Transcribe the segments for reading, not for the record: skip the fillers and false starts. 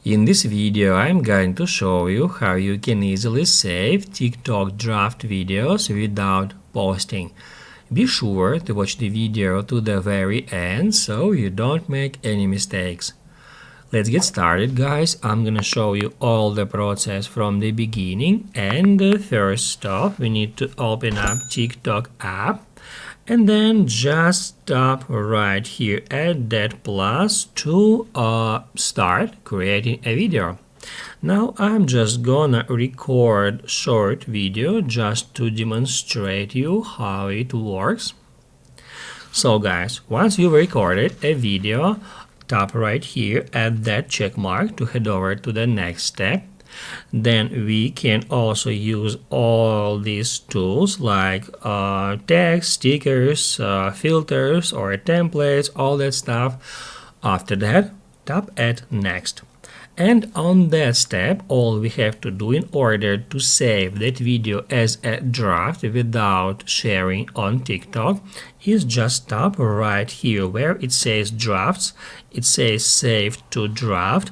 In this video, I'm going to show you how you can easily save TikTok draft videos without posting. Be sure to watch the video to the very end so you don't make any mistakes. Let's get started, guys. I'm gonna show you all the process from the beginning, and first stop, we need to open up TikTok app and then just stop right here at that plus to start creating a video. Now I'm just gonna record short video just to demonstrate you how it works. So guys, once you've recorded a video, tap right here at that check mark to head over to the next step. Then we can also use all these tools like text, stickers, filters or templates, all that stuff. After that, tap at next. And on that step, all we have to do in order to save that video as a draft without sharing on TikTok is just tap right here where it says drafts. It says save to draft.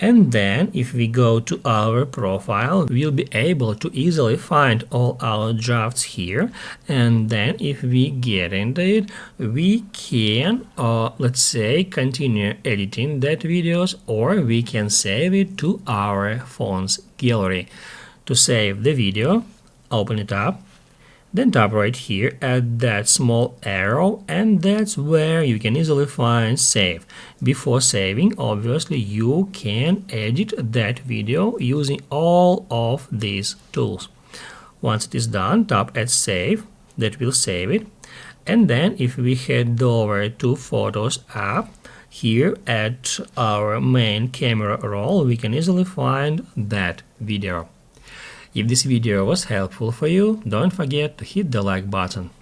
And then if we go to our profile, we'll be able to easily find all our drafts here. And then if we get into it, we can, let's say, continue editing that videos, or we can save it to our phone's gallery. To save the video, open it up. Then tap right here at that small arrow, and that's where you can easily find save. Before saving, obviously you can edit that video using all of these tools. Once it is done, tap at save. That will save it. And then if we head over to Photos app, here at our main camera roll, we can easily find that video. If this video was helpful for you, don't forget to hit the like button.